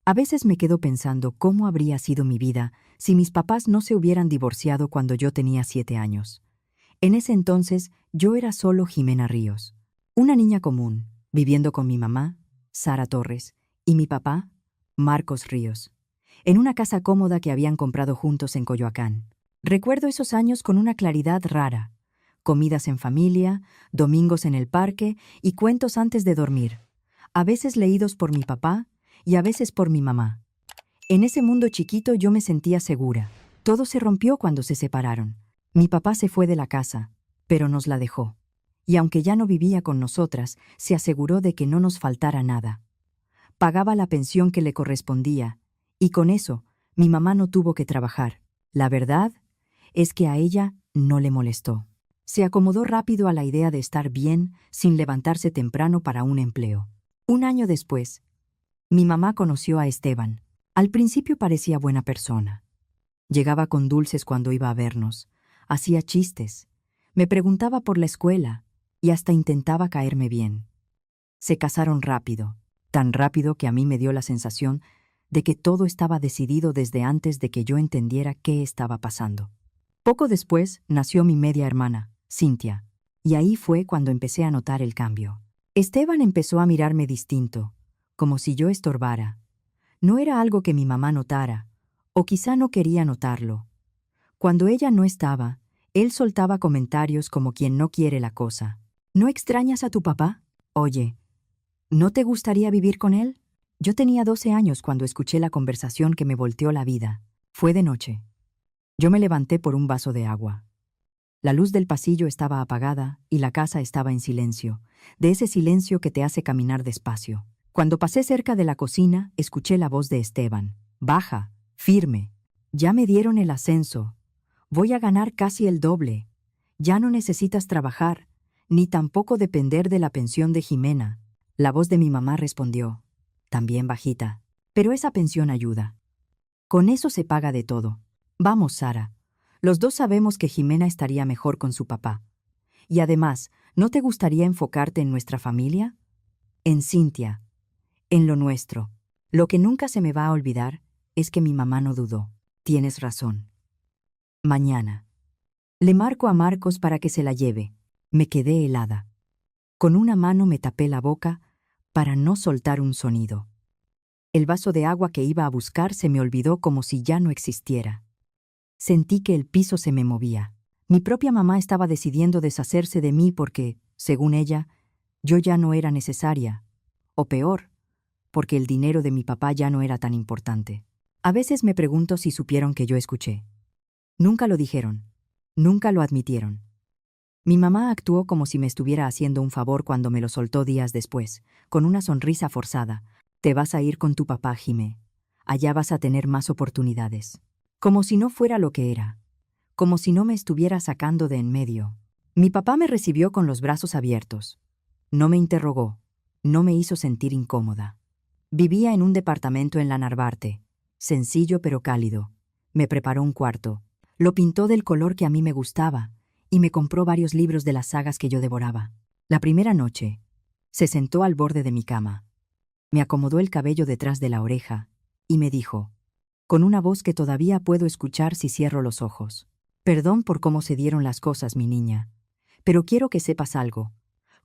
A veces me quedo pensando cómo habría sido mi vida si mis papás no se hubieran divorciado cuando yo tenía 7 años. En ese entonces, yo era solo Jimena Ríos, una niña común, viviendo con mi mamá, Sara Torres, y mi papá, Marcos Ríos, en una casa cómoda que habían comprado juntos en Coyoacán. Recuerdo esos años con una claridad rara: comidas en familia, domingos en el parque y cuentos antes de dormir, a veces leídos por mi papá y a veces por mi mamá. En ese mundo chiquito yo me sentía segura. Todo se rompió cuando se separaron. Mi papá se fue de la casa, pero nos la dejó. Y aunque ya no vivía con nosotras, se aseguró de que no nos faltara nada. Pagaba la pensión que le correspondía, y con eso, mi mamá no tuvo que trabajar. La verdad es que a ella no le molestó. Se acomodó rápido a la idea de estar bien sin levantarse temprano para un empleo. Un año después, mi mamá conoció a Esteban. Al principio parecía buena persona. Llegaba con dulces cuando iba a vernos, hacía chistes, me preguntaba por la escuela y hasta intentaba caerme bien. Se casaron rápido, tan rápido que a mí me dio la sensación de que todo estaba decidido desde antes de que yo entendiera qué estaba pasando. Poco después nació mi media hermana, Cintia, y ahí fue cuando empecé a notar el cambio. Esteban empezó a mirarme distinto, como si yo estorbara. No era algo que mi mamá notara, o quizá no quería notarlo. Cuando ella no estaba, él soltaba comentarios como quien no quiere la cosa. ¿No extrañas a tu papá? Oye, ¿no te gustaría vivir con él? Yo tenía 12 años cuando escuché la conversación que me volteó la vida. Fue de noche. Yo me levanté por un vaso de agua. La luz del pasillo estaba apagada y la casa estaba en silencio, de ese silencio que te hace caminar despacio. Cuando pasé cerca de la cocina, escuché la voz de Esteban. Baja, firme. Ya me dieron el ascenso. Voy a ganar casi el doble. Ya no necesitas trabajar, ni tampoco depender de la pensión de Jimena. La voz de mi mamá respondió, también bajita. Pero esa pensión ayuda. Con eso se paga de todo. Vamos, Sara. Los dos sabemos que Jimena estaría mejor con su papá. Y además, ¿no te gustaría enfocarte en nuestra familia? En Cintia. En lo nuestro. Lo que nunca se me va a olvidar es que mi mamá no dudó. Tienes razón. Mañana. Le marco a Marcos para que se la lleve. Me quedé helada. Con una mano me tapé la boca para no soltar un sonido. El vaso de agua que iba a buscar se me olvidó como si ya no existiera. Sentí que el piso se me movía. Mi propia mamá estaba decidiendo deshacerse de mí porque, según ella, yo ya no era necesaria. O peor, porque el dinero de mi papá ya no era tan importante. A veces me pregunto si supieron que yo escuché. Nunca lo dijeron. Nunca lo admitieron. Mi mamá actuó como si me estuviera haciendo un favor cuando me lo soltó días después, con una sonrisa forzada. Te vas a ir con tu papá, Jimé. Allá vas a tener más oportunidades. Como si no fuera lo que era. Como si no me estuviera sacando de en medio. Mi papá me recibió con los brazos abiertos. No me interrogó. No me hizo sentir incómoda. Vivía en un departamento en la Narvarte, sencillo pero cálido. Me preparó un cuarto. Lo pintó del color que a mí me gustaba y me compró varios libros de las sagas que yo devoraba. La primera noche, se sentó al borde de mi cama. Me acomodó el cabello detrás de la oreja y me dijo, con una voz que todavía puedo escuchar si cierro los ojos: perdón por cómo se dieron las cosas, mi niña, pero quiero que sepas algo.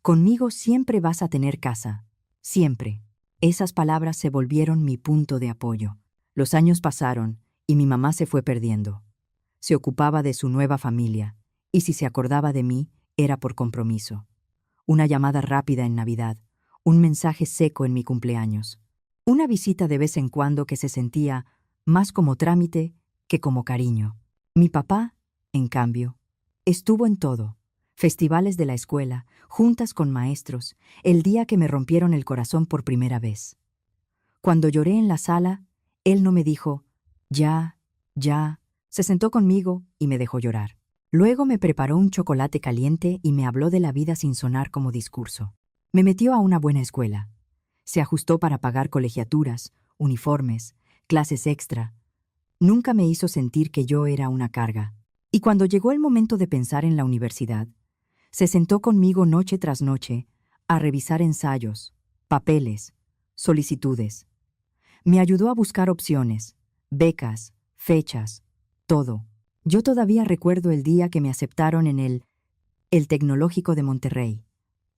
Conmigo siempre vas a tener casa. Siempre. Esas palabras se volvieron mi punto de apoyo. Los años pasaron y mi mamá se fue perdiendo. Se ocupaba de su nueva familia, y si se acordaba de mí, era por compromiso. Una llamada rápida en Navidad, un mensaje seco en mi cumpleaños, una visita de vez en cuando que se sentía más como trámite que como cariño. Mi papá, en cambio, estuvo en todo: festivales de la escuela, juntas con maestros, el día que me rompieron el corazón por primera vez. Cuando lloré en la sala, él no me dijo, ya, se sentó conmigo y me dejó llorar. Luego me preparó un chocolate caliente y me habló de la vida sin sonar como discurso. Me metió a una buena escuela. Se ajustó para pagar colegiaturas, uniformes, clases extra. Nunca me hizo sentir que yo era una carga. Y cuando llegó el momento de pensar en la universidad, se sentó conmigo noche tras noche a revisar ensayos, papeles, solicitudes. Me ayudó a buscar opciones, becas, fechas, todo. Yo todavía recuerdo el día que me aceptaron en el Tecnológico de Monterrey,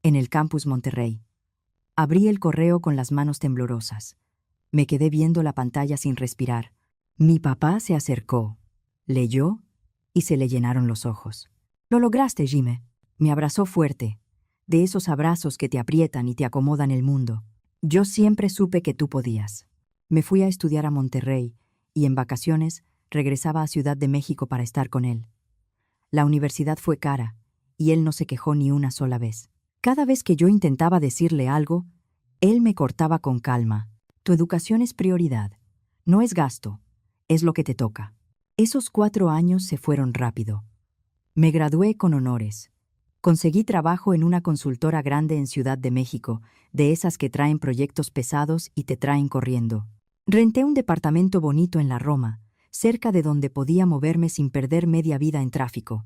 en el Campus Monterrey. Abrí el correo con las manos temblorosas. Me quedé viendo la pantalla sin respirar. Mi papá se acercó, leyó y se le llenaron los ojos. «Lo lograste, Jime». Me abrazó fuerte, de esos abrazos que te aprietan y te acomodan el mundo. Yo siempre supe que tú podías. Me fui a estudiar a Monterrey y en vacaciones regresaba a Ciudad de México para estar con él. La universidad fue cara y él no se quejó ni una sola vez. Cada vez que yo intentaba decirle algo, él me cortaba con calma. Tu educación es prioridad, no es gasto, es lo que te toca. Esos 4 años se fueron rápido. Me gradué con honores. Conseguí trabajo en una consultora grande en Ciudad de México, de esas que traen proyectos pesados y te traen corriendo. Renté un departamento bonito en la Roma, cerca de donde podía moverme sin perder media vida en tráfico.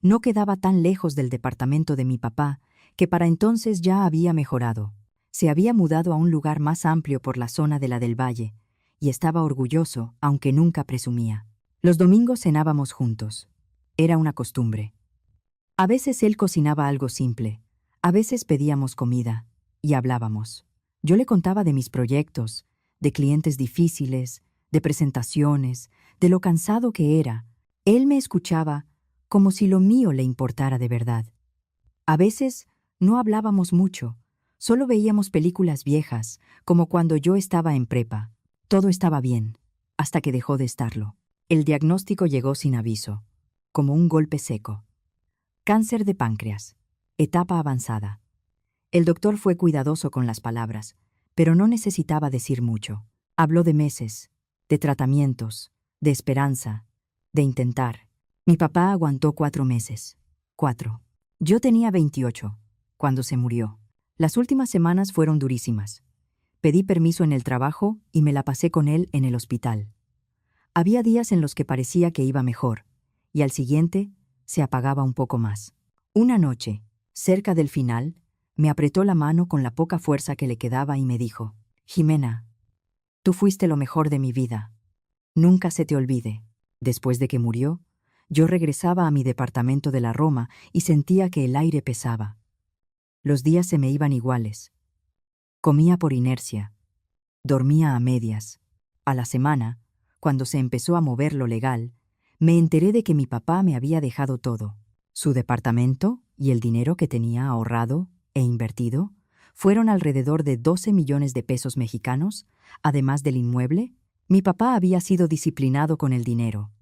No quedaba tan lejos del departamento de mi papá, que para entonces ya había mejorado. Se había mudado a un lugar más amplio por la zona de la del Valle, y estaba orgulloso, aunque nunca presumía. Los domingos cenábamos juntos. Era una costumbre. A veces él cocinaba algo simple, a veces pedíamos comida, y hablábamos. Yo le contaba de mis proyectos, de clientes difíciles, de presentaciones, de lo cansado que era. Él me escuchaba como si lo mío le importara de verdad. A veces no hablábamos mucho, solo veíamos películas viejas, como cuando yo estaba en prepa. Todo estaba bien, hasta que dejó de estarlo. El diagnóstico llegó sin aviso, como un golpe seco. Cáncer de páncreas, etapa avanzada. El doctor fue cuidadoso con las palabras, pero no necesitaba decir mucho. Habló de meses, de tratamientos, de esperanza, de intentar. Mi papá aguantó 4 meses. 4. Yo tenía 28, cuando se murió. Las últimas semanas fueron durísimas. Pedí permiso en el trabajo y me la pasé con él en el hospital. Había días en los que parecía que iba mejor, y al siguiente se apagaba un poco más. Una noche, cerca del final, me apretó la mano con la poca fuerza que le quedaba y me dijo: «Jimena, tú fuiste lo mejor de mi vida. Nunca se te olvide». Después de que murió, yo regresaba a mi departamento de la Roma y sentía que el aire pesaba. Los días se me iban iguales. Comía por inercia. Dormía a medias. A la semana, cuando se empezó a mover lo legal, me enteré de que mi papá me había dejado todo. Su departamento y el dinero que tenía ahorrado e invertido fueron alrededor de 12 millones de pesos mexicanos, además del inmueble. Mi papá había sido disciplinado con el dinero,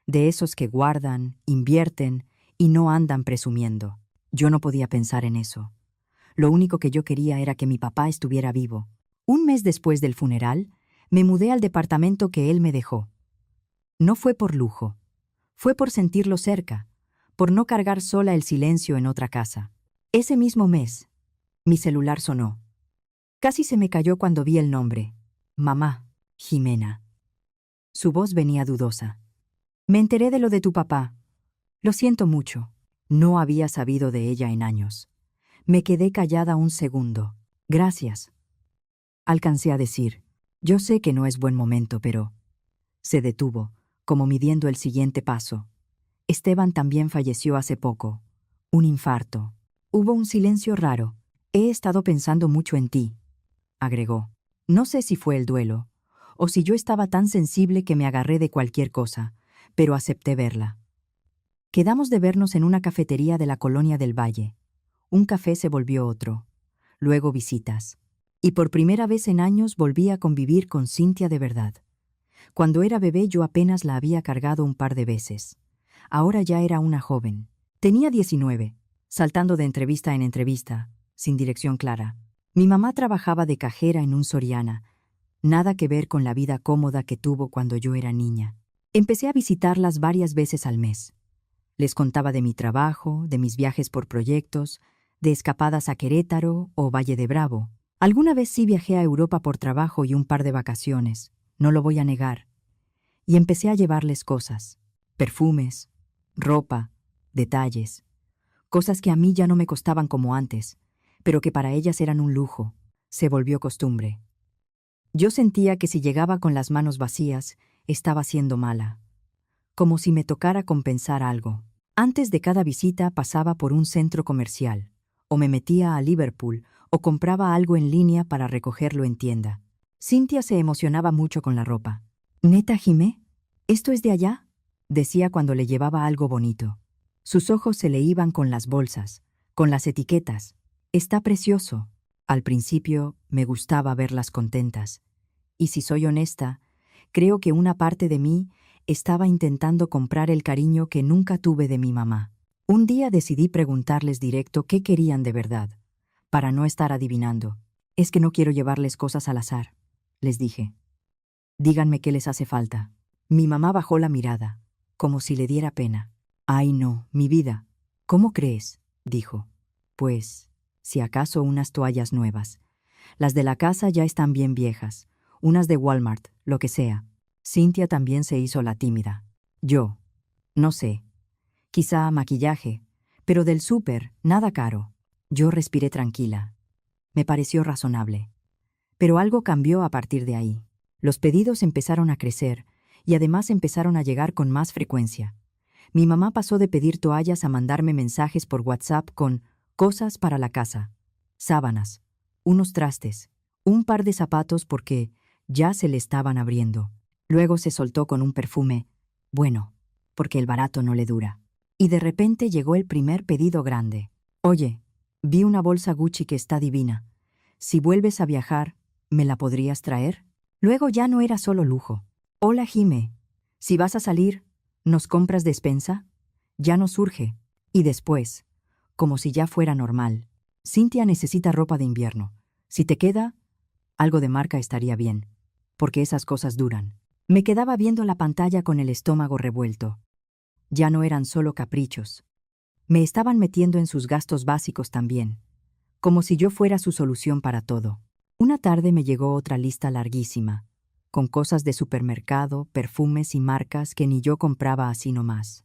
de esos que guardan, invierten y no andan presumiendo. Yo no podía pensar en eso. Lo único que yo quería era que mi papá estuviera vivo. Un mes después del funeral, me mudé al departamento que él me dejó. No fue por lujo, fue por sentirlo cerca, por no cargar sola el silencio en otra casa. Ese mismo mes, mi celular sonó. Casi se me cayó cuando vi el nombre. Mamá, Jimena. Su voz venía dudosa. «Me enteré de lo de tu papá. Lo siento mucho». No había sabido de ella en años. Me quedé callada un segundo. «Gracias». Alcancé a decir: «Yo sé que no es buen momento, pero…». Se detuvo, como midiendo el siguiente paso. «Esteban también falleció hace poco. Un infarto». Hubo un silencio raro. «He estado pensando mucho en ti», agregó. No sé si fue el duelo, o si yo estaba tan sensible que me agarré de cualquier cosa, pero acepté verla. Quedamos de vernos en una cafetería de la Colonia del Valle. Un café se volvió otro, luego visitas. Y por primera vez en años volví a convivir con Cintia de verdad. Cuando era bebé yo apenas la había cargado un par de veces. Ahora ya era una joven. Tenía 19, saltando de entrevista en entrevista, sin dirección clara. Mi mamá trabajaba de cajera en un Soriana, nada que ver con la vida cómoda que tuvo cuando yo era niña. Empecé a visitarlas varias veces al mes. Les contaba de mi trabajo, de mis viajes por proyectos, de escapadas a Querétaro o Valle de Bravo. Alguna vez sí viajé a Europa por trabajo y un par de vacaciones, no lo voy a negar. Y empecé a llevarles cosas, perfumes, ropa, detalles, cosas que a mí ya no me costaban como antes, pero que para ellas eran un lujo. Se volvió costumbre. Yo sentía que si llegaba con las manos vacías, estaba siendo mala. Como si me tocara compensar algo. Antes de cada visita pasaba por un centro comercial, o me metía a Liverpool, o compraba algo en línea para recogerlo en tienda. Cynthia se emocionaba mucho con la ropa. «¿Neta, Jimé? ¿Esto es de allá?», decía cuando le llevaba algo bonito. Sus ojos se le iban con las bolsas, con las etiquetas. «Está precioso». Al principio me gustaba verlas contentas. Y si soy honesta, creo que una parte de mí estaba intentando comprar el cariño que nunca tuve de mi mamá. Un día decidí preguntarles directo qué querían de verdad, para no estar adivinando. «Es que no quiero llevarles cosas al azar», les dije. «Díganme qué les hace falta». Mi mamá bajó la mirada, como si le diera pena. «Ay, no, mi vida. ¿Cómo crees?», dijo. «Pues, si acaso unas toallas nuevas. Las de la casa ya están bien viejas. Unas de Walmart, lo que sea». Cynthia también se hizo la tímida. Yo, no sé. Quizá maquillaje, pero del súper, nada caro. Yo respiré tranquila. Me pareció razonable. Pero algo cambió a partir de ahí. Los pedidos empezaron a crecer y además empezaron a llegar con más frecuencia. Mi mamá pasó de pedir toallas a mandarme mensajes por WhatsApp con cosas para la casa, sábanas, unos trastes, un par de zapatos porque ya se le estaban abriendo. Luego se soltó con un perfume, bueno, porque el barato no le dura. Y de repente llegó el primer pedido grande. «Oye, vi una bolsa Gucci que está divina. Si vuelves a viajar, ¿me la podrías traer?». Luego ya no era solo lujo. «Hola, Jime. Si vas a salir, ¿nos compras despensa?». Ya no surge. Y después, como si ya fuera normal, «Cynthia necesita ropa de invierno. Si te queda, algo de marca estaría bien, porque esas cosas duran». Me quedaba viendo la pantalla con el estómago revuelto. Ya no eran solo caprichos. Me estaban metiendo en sus gastos básicos también, como si yo fuera su solución para todo. Una tarde me llegó otra lista larguísima, con cosas de supermercado, perfumes y marcas que ni yo compraba así nomás.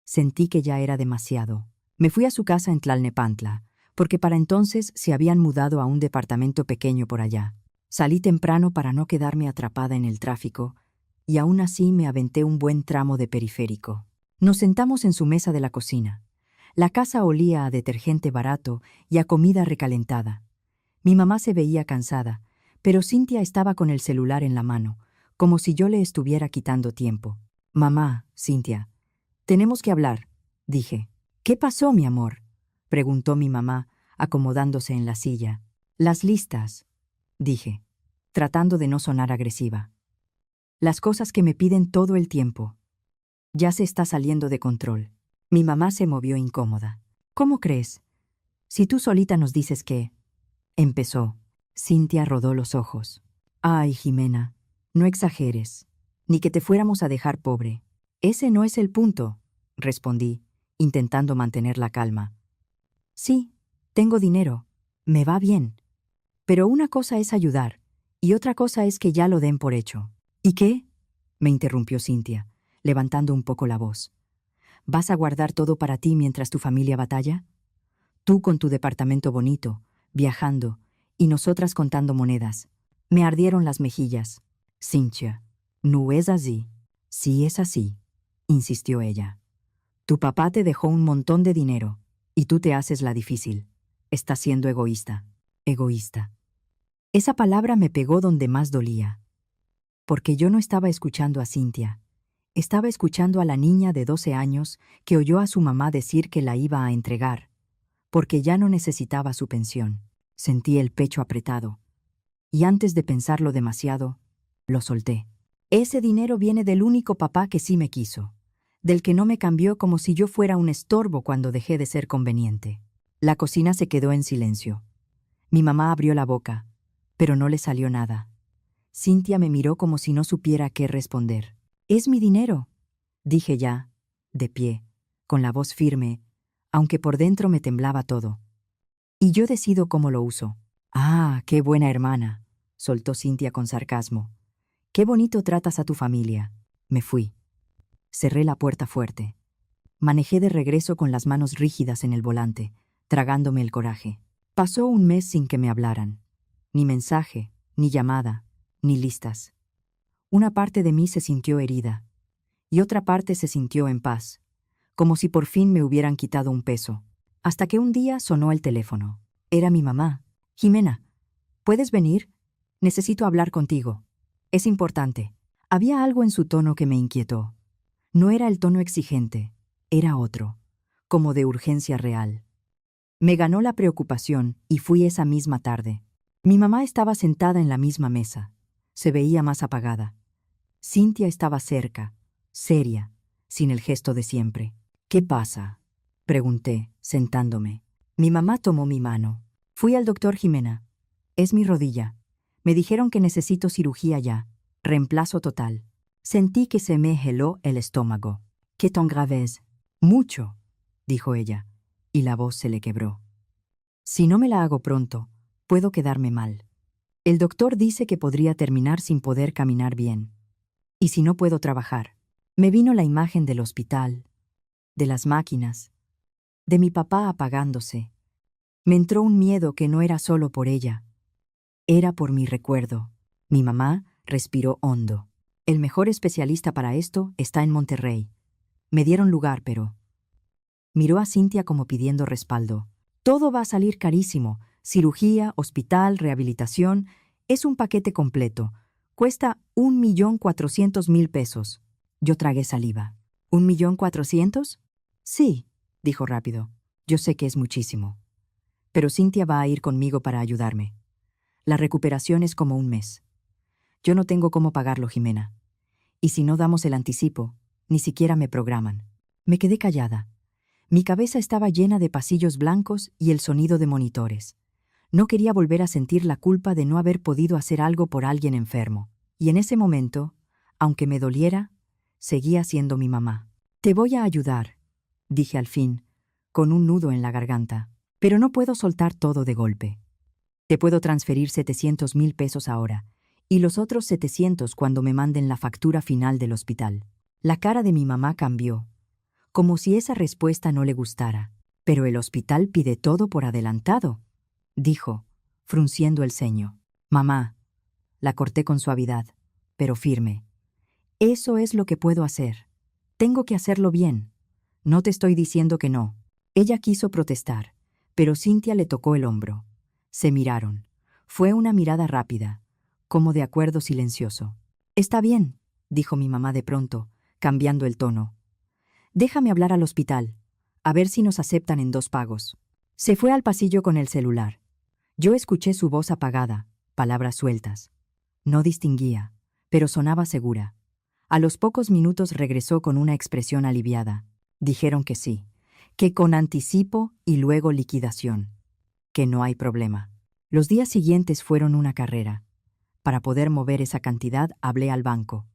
Sentí que ya era demasiado. Me fui a su casa en Tlalnepantla, porque para entonces se habían mudado a un departamento pequeño por allá. Salí temprano para no quedarme atrapada en el tráfico, y aún así me aventé un buen tramo de periférico. Nos sentamos en su mesa de la cocina. La casa olía a detergente barato y a comida recalentada. Mi mamá se veía cansada, pero Cynthia estaba con el celular en la mano, como si yo le estuviera quitando tiempo. «Mamá, Cynthia, tenemos que hablar», dije. «¿Qué pasó, mi amor?», preguntó mi mamá, acomodándose en la silla. «Las listas», dije, tratando de no sonar agresiva. «Las cosas que me piden todo el tiempo. Ya se está saliendo de control». Mi mamá se movió incómoda. «¿Cómo crees? Si tú solita nos dices que…», empezó. Cynthia rodó los ojos. «Ay, Jimena, no exageres. Ni que te fuéramos a dejar pobre». «Ese no es el punto», respondí, intentando mantener la calma. «Sí, tengo dinero. Me va bien. Pero una cosa es ayudar, y otra cosa es que ya lo den por hecho». «¿Y qué?», me interrumpió Cynthia, levantando un poco la voz. «¿Vas a guardar todo para ti mientras tu familia batalla? Tú con tu departamento bonito, viajando, y nosotras contando monedas». Me ardieron las mejillas. «Cynthia, no es así». «Sí es así», insistió ella. «Tu papá te dejó un montón de dinero, y tú te haces la difícil. Estás siendo egoísta». «Egoísta». Esa palabra me pegó donde más dolía. Porque yo no estaba escuchando a Cynthia. Estaba escuchando a la niña de 12 años que oyó a su mamá decir que la iba a entregar, porque ya no necesitaba su pensión. Sentí el pecho apretado. Y antes de pensarlo demasiado, lo solté. Ese dinero viene del único papá que sí me quiso, del que no me cambió como si yo fuera un estorbo cuando dejé de ser conveniente. La cocina se quedó en silencio. Mi mamá abrió la boca, pero no le salió nada. Cynthia me miró como si no supiera qué responder. «Es mi dinero», dije ya, de pie, con la voz firme, aunque por dentro me temblaba todo. «Y yo decido cómo lo uso». «Ah, qué buena hermana», soltó Cynthia con sarcasmo. «Qué bonito tratas a tu familia». Me fui. Cerré la puerta fuerte. Manejé de regreso con las manos rígidas en el volante, tragándome el coraje. Pasó un mes sin que me hablaran. Ni mensaje, ni llamada, ni listas. Una parte de mí se sintió herida, y otra parte se sintió en paz, como si por fin me hubieran quitado un peso. Hasta que un día sonó el teléfono. Era mi mamá. Jimena, ¿puedes venir? Necesito hablar contigo. Es importante. Había algo en su tono que me inquietó. No era el tono exigente, era otro, como de urgencia real. Me ganó la preocupación y fui esa misma tarde. Mi mamá estaba sentada en la misma mesa. Se veía más apagada. Cintia estaba cerca, seria, sin el gesto de siempre. ¿Qué pasa?, pregunté, sentándome. Mi mamá tomó mi mano. Fui al doctor, Jimena. Es mi rodilla. Me dijeron que necesito cirugía ya. Reemplazo total. Sentí que se me heló el estómago. ¿Qué tan grave es? Mucho, dijo ella, y la voz se le quebró. Si no me la hago pronto, puedo quedarme mal. El doctor dice que podría terminar sin poder caminar bien. ¿Y si no puedo trabajar? Me vino la imagen del hospital, de las máquinas, de mi papá apagándose. Me entró un miedo que no era solo por ella. Era por mi recuerdo. Mi mamá respiró hondo. El mejor especialista para esto está en Monterrey. Me dieron lugar, pero... Miró a Cintia como pidiendo respaldo. Todo va a salir carísimo. Cirugía, hospital, rehabilitación. Es un paquete completo. Cuesta 1.400.000 pesos. Yo tragué saliva. ¿1.400.000? Sí, dijo rápido. Yo sé que es muchísimo. Pero Cintia va a ir conmigo para ayudarme. La recuperación es como un mes. Yo no tengo cómo pagarlo, Jimena. Y si no damos el anticipo, ni siquiera me programan. Me quedé callada. Mi cabeza estaba llena de pasillos blancos y el sonido de monitores. No quería volver a sentir la culpa de no haber podido hacer algo por alguien enfermo. Y en ese momento, aunque me doliera, seguía siendo mi mamá. Te voy a ayudar, dije al fin, con un nudo en la garganta. Pero no puedo soltar todo de golpe. Te puedo transferir 700.000 pesos ahora, y los otros 700 cuando me manden la factura final del hospital. La cara de mi mamá cambió, como si esa respuesta no le gustara. Pero el hospital pide todo por adelantado, dijo, frunciendo el ceño. Mamá, la corté con suavidad, pero firme. Eso es lo que puedo hacer. Tengo que hacerlo bien. No te estoy diciendo que no. Ella quiso protestar, pero Cintia le tocó el hombro. Se miraron. Fue una mirada rápida, como de acuerdo silencioso. Está bien, dijo mi mamá de pronto, cambiando el tono. Déjame hablar al hospital, a ver si nos aceptan en 2 pagos. Se fue al pasillo con el celular. Yo escuché su voz apagada, palabras sueltas. No distinguía, pero sonaba segura. A los pocos minutos regresó con una expresión aliviada. Dijeron que sí, que con anticipo y luego liquidación. Que no hay problema. Los días siguientes fueron una carrera. Para poder mover esa cantidad, hablé al banco.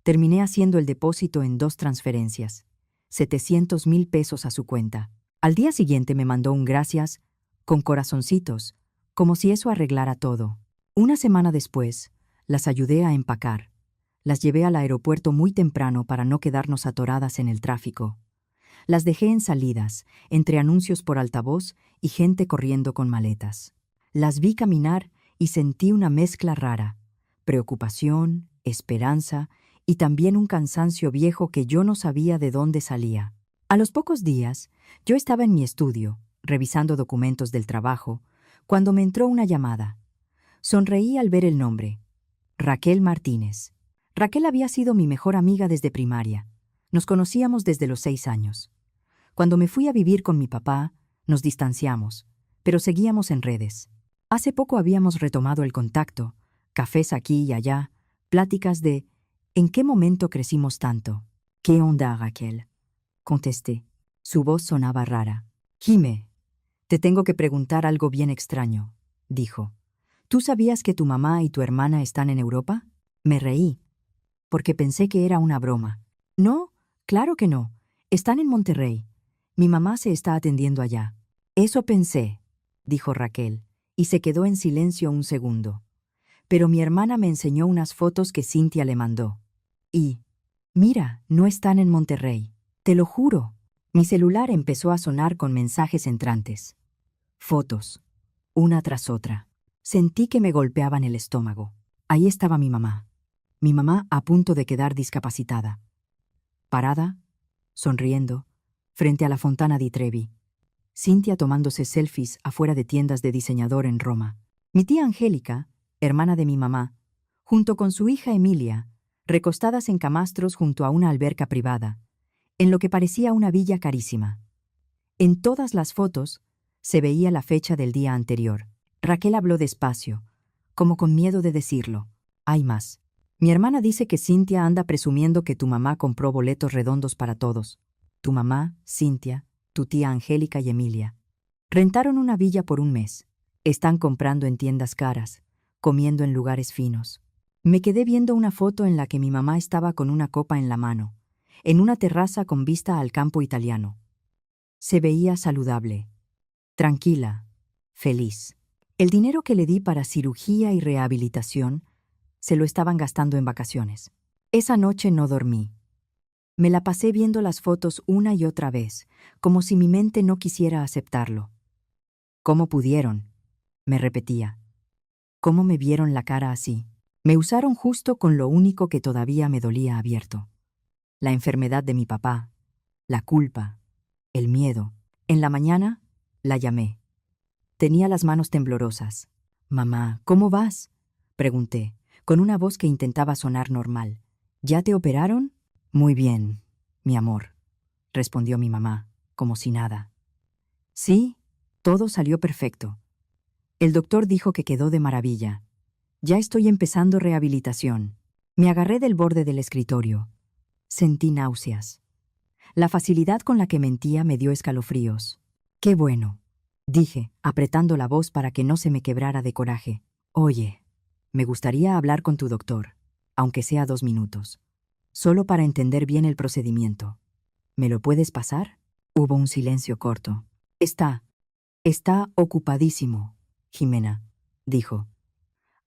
Terminé haciendo el depósito en 2 transferencias. 700.000 pesos a su cuenta. Al día siguiente me mandó un gracias, con corazoncitos, como si eso arreglara todo. Una semana después, las ayudé a empacar. Las llevé al aeropuerto muy temprano para no quedarnos atoradas en el tráfico. Las dejé en salidas, entre anuncios por altavoz y gente corriendo con maletas. Las vi caminar y sentí una mezcla rara, preocupación, esperanza y también un cansancio viejo que yo no sabía de dónde salía. A los pocos días, yo estaba en mi estudio, revisando documentos del trabajo, cuando me entró una llamada. Sonreí al ver el nombre. Raquel Martínez. Raquel había sido mi mejor amiga desde primaria. Nos conocíamos desde los 6 años. Cuando me fui a vivir con mi papá, nos distanciamos, pero seguíamos en redes. Hace poco habíamos retomado el contacto, cafés aquí y allá, pláticas de ¿en qué momento crecimos tanto? ¿Qué onda, Raquel? Contesté. Su voz sonaba rara. Jime, te tengo que preguntar algo bien extraño, dijo. ¿Tú sabías que tu mamá y tu hermana están en Europa? Me reí, porque pensé que era una broma. No, claro que no. Están en Monterrey. Mi mamá se está atendiendo allá. Eso pensé, dijo Raquel, y se quedó en silencio un segundo. Pero mi hermana me enseñó unas fotos que Cintia le mandó. Y, mira, no están en Monterrey. Te lo juro. Mi celular empezó a sonar con mensajes entrantes. Fotos, una tras otra. Sentí que me golpeaban el estómago. Ahí estaba mi mamá a punto de quedar discapacitada. Parada, sonriendo, frente a la Fontana di Trevi. Cintia tomándose selfies afuera de tiendas de diseñador en Roma. Mi tía Angélica, hermana de mi mamá, junto con su hija Emilia, recostadas en camastros junto a una alberca privada, en lo que parecía una villa carísima. En todas las fotos se veía la fecha del día anterior. Raquel habló despacio, como con miedo de decirlo. Hay más. Mi hermana dice que Cintia anda presumiendo que tu mamá compró boletos redondos para todos. Tu mamá, Cintia, tu tía Angélica y Emilia. Rentaron una villa por un mes. Están comprando en tiendas caras, comiendo en lugares finos. Me quedé viendo una foto en la que mi mamá estaba con una copa en la mano, en una terraza con vista al campo italiano. Se veía saludable, tranquila, feliz. El dinero que le di para cirugía y rehabilitación se lo estaban gastando en vacaciones. Esa noche no dormí. Me la pasé viendo las fotos una y otra vez, como si mi mente no quisiera aceptarlo. ¿Cómo pudieron?, me repetía. ¿Cómo me vieron la cara así? Me usaron justo con lo único que todavía me dolía abierto. La enfermedad de mi papá, la culpa, el miedo. En la mañana, la llamé. Tenía las manos temblorosas. «Mamá, ¿cómo vas?», pregunté, con una voz que intentaba sonar normal. «¿Ya te operaron?». «Muy bien, mi amor», respondió mi mamá, como si nada. «Sí, todo salió perfecto. El doctor dijo que quedó de maravilla. Ya estoy empezando rehabilitación». Me agarré del borde del escritorio. Sentí náuseas. La facilidad con la que mentía me dio escalofríos. «Qué bueno», dije, apretando la voz para que no se me quebrara de coraje. «Oye, me gustaría hablar con tu doctor, aunque sea 2 minutos, solo para entender bien el procedimiento. ¿Me lo puedes pasar?». Hubo un silencio corto. Está ocupadísimo, Jimena», dijo.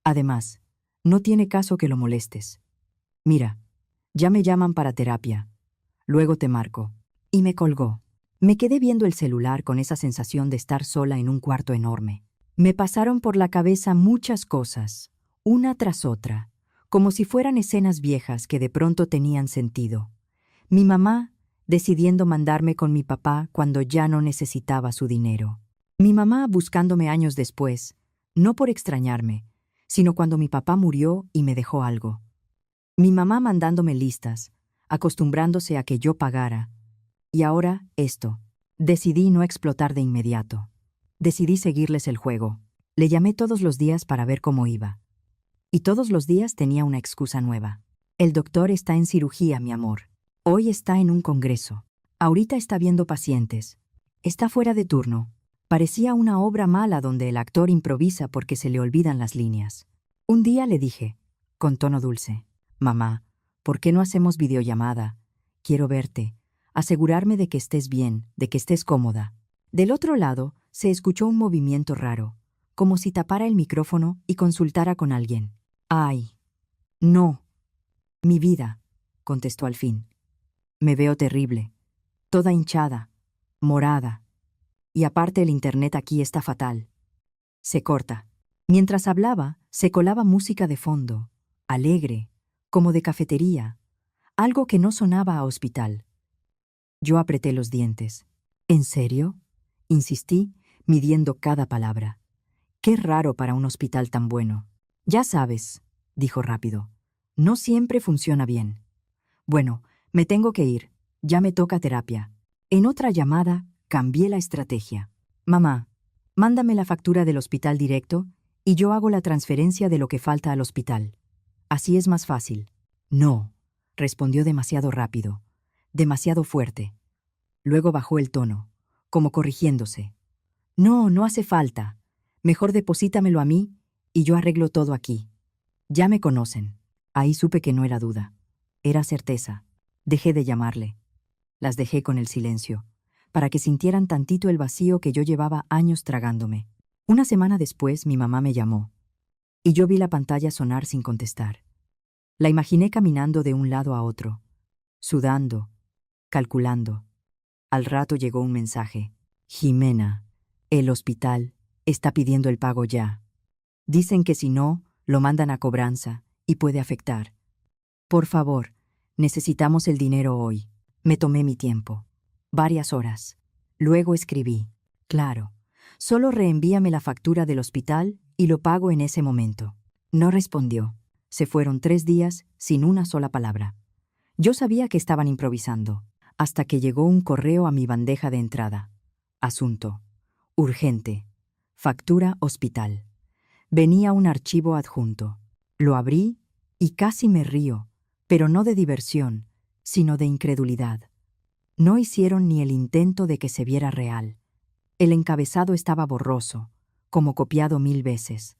«Además, no tiene caso que lo molestes. Mira, ya me llaman para terapia. Luego te marco». Y me colgó. Me quedé viendo el celular con esa sensación de estar sola en un cuarto enorme. Me pasaron por la cabeza muchas cosas, una tras otra, como si fueran escenas viejas que de pronto tenían sentido. Mi mamá decidiendo mandarme con mi papá cuando ya no necesitaba su dinero. Mi mamá buscándome años después, no por extrañarme, sino cuando mi papá murió y me dejó algo. Mi mamá mandándome listas, acostumbrándose a que yo pagara. Y ahora esto. Decidí no explotar de inmediato. Decidí seguirles el juego. Le llamé todos los días para ver cómo iba. Y todos los días tenía una excusa nueva. «El doctor está en cirugía, mi amor. Hoy está en un congreso. Ahorita está viendo pacientes. Está fuera de turno». Parecía una obra mala donde el actor improvisa porque se le olvidan las líneas. Un día le dije, con tono dulce: «Mamá, ¿por qué no hacemos videollamada? Quiero verte, asegurarme de que estés bien, de que estés cómoda». Del otro lado se escuchó un movimiento raro, como si tapara el micrófono y consultara con alguien. «Ay, no, mi vida», contestó al fin. «Me veo terrible, toda hinchada, morada. Y aparte el internet aquí está fatal». Se corta. Mientras hablaba, se colaba música de fondo, alegre, como de cafetería, algo que no sonaba a hospital. Yo apreté los dientes. «¿En serio?», insistí, midiendo cada palabra. «Qué raro para un hospital tan bueno». «Ya sabes», dijo rápido, «no siempre funciona bien». «Bueno, me tengo que ir. Ya me toca terapia». En otra llamada, cambié la estrategia. «Mamá, mándame la factura del hospital directo y yo hago la transferencia de lo que falta al hospital. Así es más fácil». «No», respondió demasiado rápido, demasiado fuerte. Luego bajó el tono, como corrigiéndose. «No, no hace falta. Mejor deposítamelo a mí y yo arreglo todo aquí. Ya me conocen». Ahí supe que no era duda. Era certeza. Dejé de llamarle. Las dejé con el silencio, para que sintieran tantito el vacío que yo llevaba años tragándome. Una semana después mi mamá me llamó, y yo vi la pantalla sonar sin contestar. La imaginé caminando de un lado a otro, sudando, calculando. Al rato llegó un mensaje. «Jimena, el hospital está pidiendo el pago ya. Dicen que si no, lo mandan a cobranza y puede afectar. Por favor, necesitamos el dinero hoy. Me tomé mi tiempo. Varias horas. Luego escribí. Claro, solo reenvíame la factura del hospital y lo pago en ese momento. No respondió. Se fueron 3 días sin una sola palabra. Yo sabía que estaban improvisando, hasta que llegó un correo a mi bandeja de entrada. Asunto. Urgente. Factura hospital. Venía un archivo adjunto. Lo abrí y casi me río, pero no de diversión, sino de incredulidad. No hicieron ni el intento de que se viera real. El encabezado estaba borroso, como copiado 1000 veces.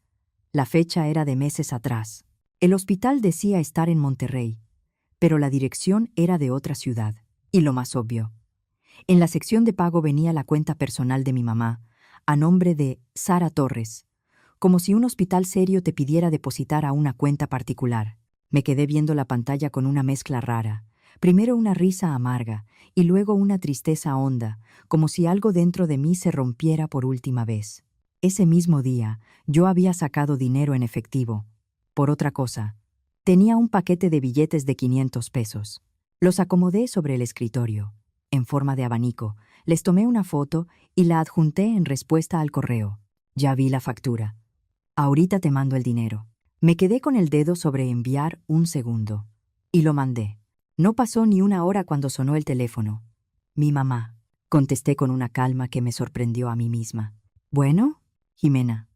La fecha era de meses atrás. El hospital decía estar en Monterrey, pero la dirección era de otra ciudad. Y lo más obvio, en la sección de pago venía la cuenta personal de mi mamá, a nombre de Sara Torres, como si un hospital serio te pidiera depositar a una cuenta particular. Me quedé viendo la pantalla con una mezcla rara. Primero una risa amarga y luego una tristeza honda, como si algo dentro de mí se rompiera por última vez. Ese mismo día, yo había sacado dinero en efectivo. Por otra cosa, tenía un paquete de billetes de 500 pesos. Los acomodé sobre el escritorio, en forma de abanico, les tomé una foto y la adjunté en respuesta al correo. Ya vi la factura. Ahorita te mando el dinero. Me quedé con el dedo sobre enviar un segundo. Y lo mandé. No pasó ni una hora cuando sonó el teléfono. Mi mamá. Contesté con una calma que me sorprendió a mí misma. ¿Bueno, Jimena?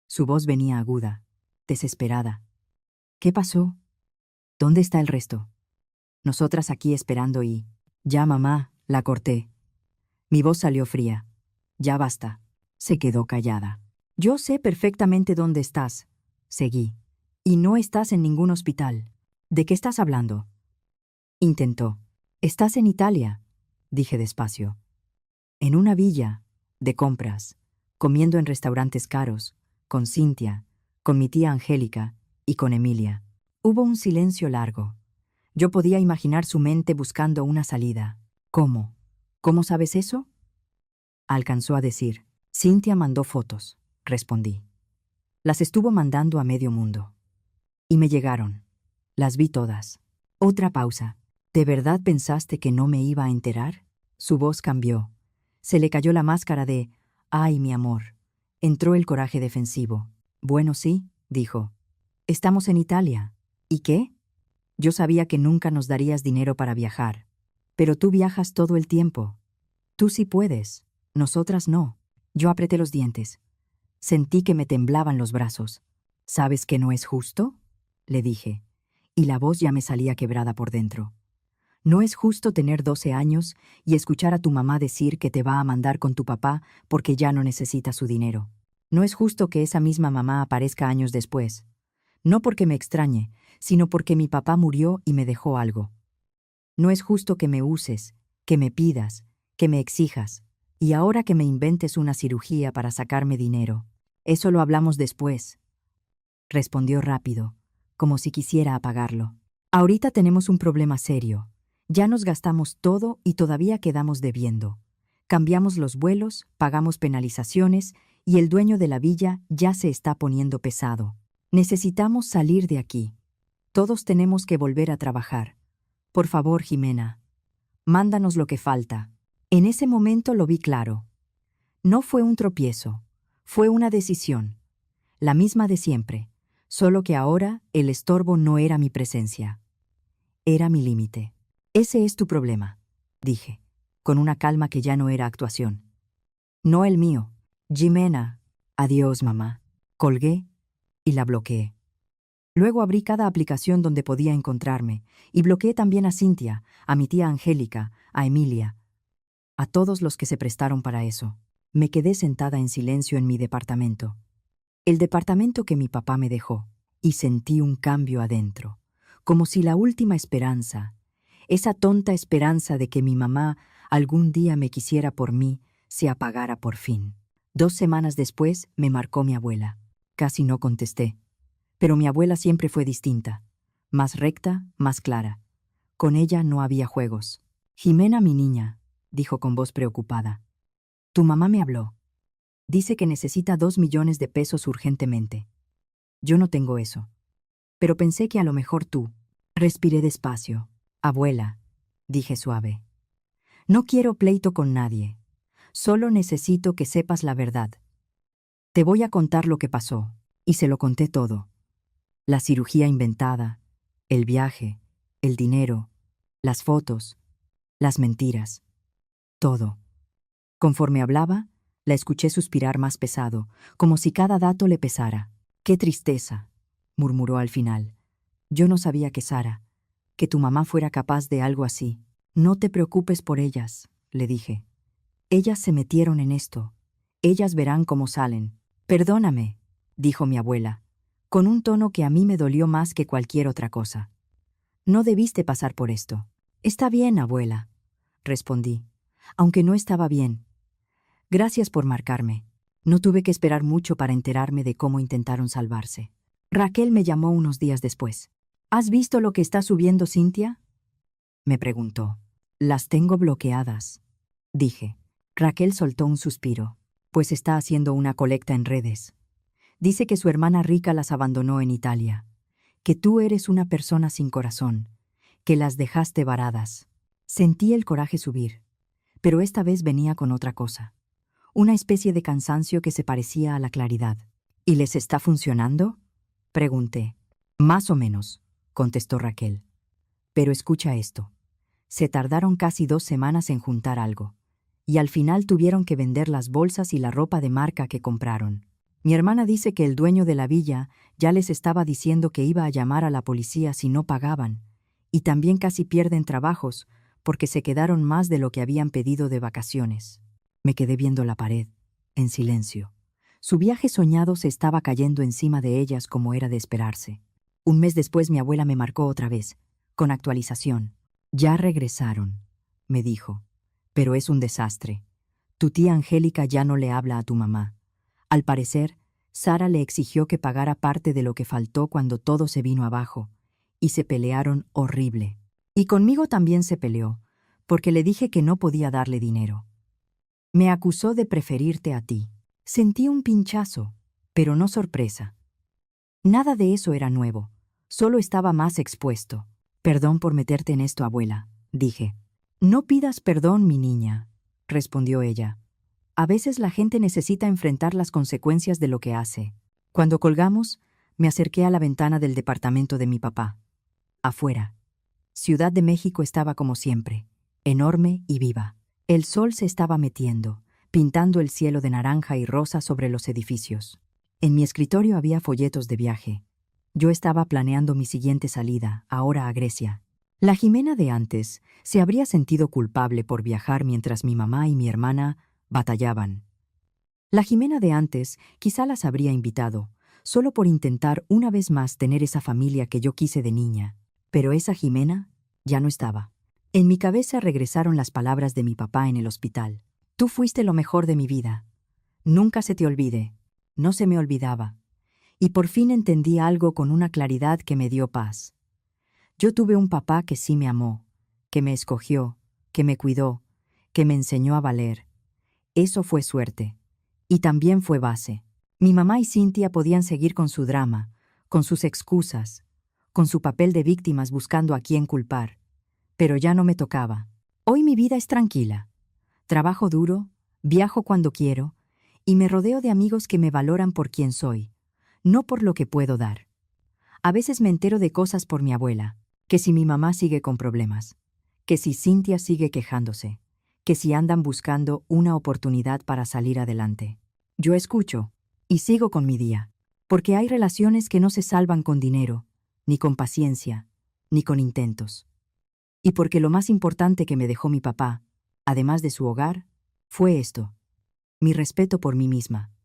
Su voz venía aguda, desesperada. ¿Qué pasó? ¿Dónde está el resto? Nosotras aquí esperando y... Ya, mamá, la corté. Mi voz salió fría. Ya basta. Se quedó callada. Yo sé perfectamente dónde estás. Seguí. Y no estás en ningún hospital. ¿De qué estás hablando? Intentó. Estás en Italia, dije despacio. En una villa, de compras, comiendo en restaurantes caros, con Cintia, con mi tía Angélica y con Emilia. Hubo un silencio largo. Yo podía imaginar su mente buscando una salida. ¿Cómo? ¿Cómo sabes eso? Alcanzó a decir. Cintia mandó fotos, respondí. Las estuvo mandando a medio mundo. Y me llegaron. Las vi todas. Otra pausa. ¿De verdad pensaste que no me iba a enterar? Su voz cambió. Se le cayó la máscara de «Ay, mi amor». Entró el coraje defensivo. Bueno, sí, dijo. Estamos en Italia. ¿Y qué? Yo sabía que nunca nos darías dinero para viajar. Pero tú viajas todo el tiempo. Tú sí puedes. Nosotras no. Yo apreté los dientes. Sentí que me temblaban los brazos. ¿Sabes que no es justo? Le dije. Y la voz ya me salía quebrada por dentro. No es justo tener 12 años y escuchar a tu mamá decir que te va a mandar con tu papá porque ya no necesita su dinero. No es justo que esa misma mamá aparezca años después. No porque me extrañe, sino porque mi papá murió y me dejó algo. No es justo que me uses, que me pidas, que me exijas, y ahora que me inventes una cirugía para sacarme dinero. Eso lo hablamos después. Respondió rápido, como si quisiera apagarlo. Ahorita tenemos un problema serio. Ya nos gastamos todo y todavía quedamos debiendo. Cambiamos los vuelos, pagamos penalizaciones y el dueño de la villa ya se está poniendo pesado. Necesitamos salir de aquí. Todos tenemos que volver a trabajar. Por favor, Jimena, mándanos lo que falta. En ese momento lo vi claro. No fue un tropiezo, fue una decisión. La misma de siempre, solo que ahora el estorbo no era mi presencia. Era mi límite. Ese es tu problema, dije, con una calma que ya no era actuación. No el mío. Jimena. Adiós, mamá. Colgué y la bloqueé. Luego abrí cada aplicación donde podía encontrarme y bloqueé también a Cintia, a mi tía Angélica, a Emilia, a todos los que se prestaron para eso. Me quedé sentada en silencio en mi departamento. El departamento que mi papá me dejó, y sentí un cambio adentro, como si la última esperanza, esa tonta esperanza de que mi mamá algún día me quisiera por mí, se apagara por fin. 2 semanas después me marcó mi abuela. Casi no contesté. Pero mi abuela siempre fue distinta, más recta, más clara. Con ella no había juegos. Jimena, mi niña, dijo con voz preocupada. Tu mamá me habló. Dice que necesita 2 millones de pesos urgentemente. Yo no tengo eso. Pero pensé que a lo mejor tú. Respiré despacio. Abuela, dije suave. No quiero pleito con nadie. Solo necesito que sepas la verdad. Te voy a contar lo que pasó. Y se lo conté todo. La cirugía inventada, el viaje, el dinero, las fotos, las mentiras. Todo. Conforme hablaba, la escuché suspirar más pesado, como si cada dato le pesara. «Qué tristeza», murmuró al final. «Yo no sabía que Sara, que tu mamá fuera capaz de algo así. No te preocupes por ellas», le dije. «Ellas se metieron en esto. Ellas verán cómo salen». «Perdóname», dijo mi abuela, con un tono que a mí me dolió más que cualquier otra cosa. «No debiste pasar por esto». «Está bien, abuela», respondí, aunque no estaba bien. «Gracias por marcarme. No tuve que esperar mucho para enterarme de cómo intentaron salvarse». Raquel me llamó unos días después. «¿Has visto lo que está subiendo Cintia?», me preguntó. «Las tengo bloqueadas», dije. Raquel soltó un suspiro, pues está haciendo una colecta en redes. Dice que su hermana rica las abandonó en Italia, que tú eres una persona sin corazón, que las dejaste varadas. Sentí el coraje subir, pero esta vez venía con otra cosa, una especie de cansancio que se parecía a la claridad. «¿Y les está funcionando?», pregunté. «Más o menos», contestó Raquel. «Pero escucha esto. Se tardaron casi 2 semanas en juntar algo, y al final tuvieron que vender las bolsas y la ropa de marca que compraron. Mi hermana dice que el dueño de la villa ya les estaba diciendo que iba a llamar a la policía si no pagaban, y también casi pierden trabajos porque se quedaron más de lo que habían pedido de vacaciones». Me quedé viendo la pared, en silencio. Su viaje soñado se estaba cayendo encima de ellas como era de esperarse. Un mes después mi abuela me marcó otra vez, con actualización. «Ya regresaron», me dijo, «pero es un desastre. Tu tía Angélica ya no le habla a tu mamá. Al parecer, Sara le exigió que pagara parte de lo que faltó cuando todo se vino abajo, y se pelearon horrible. Y conmigo también se peleó, porque le dije que no podía darle dinero. Me acusó de preferirte a ti». Sentí un pinchazo, pero no sorpresa. Nada de eso era nuevo, solo estaba más expuesto. «Perdón por meterte en esto, abuela», dije. «No pidas perdón, mi niña», respondió ella. «A veces la gente necesita enfrentar las consecuencias de lo que hace». Cuando colgamos, me acerqué a la ventana del departamento de mi papá. Afuera, Ciudad de México estaba como siempre, enorme y viva. El sol se estaba metiendo, pintando el cielo de naranja y rosa sobre los edificios. En mi escritorio había folletos de viaje. Yo estaba planeando mi siguiente salida, ahora a Grecia. La Jimena de antes se habría sentido culpable por viajar mientras mi mamá y mi hermana batallaban. La Jimena de antes quizá las habría invitado, solo por intentar una vez más tener esa familia que yo quise de niña. Pero esa Jimena ya no estaba. En mi cabeza regresaron las palabras de mi papá en el hospital. «Tú fuiste lo mejor de mi vida. Nunca se te olvide». No se me olvidaba. Y por fin entendí algo con una claridad que me dio paz. Yo tuve un papá que sí me amó, que me escogió, que me cuidó, que me enseñó a valer. Eso fue suerte. Y también fue base. Mi mamá y Cintia podían seguir con su drama, con sus excusas, con su papel de víctimas buscando a quién culpar. Pero ya no me tocaba. Hoy mi vida es tranquila. Trabajo duro, viajo cuando quiero, y me rodeo de amigos que me valoran por quien soy, no por lo que puedo dar. A veces me entero de cosas por mi abuela, que si mi mamá sigue con problemas, que si Cintia sigue quejándose, que si andan buscando una oportunidad para salir adelante. Yo escucho y sigo con mi día, porque hay relaciones que no se salvan con dinero, ni con paciencia, ni con intentos. Y porque lo más importante que me dejó mi papá, además de su hogar, fue esto: mi respeto por mí misma.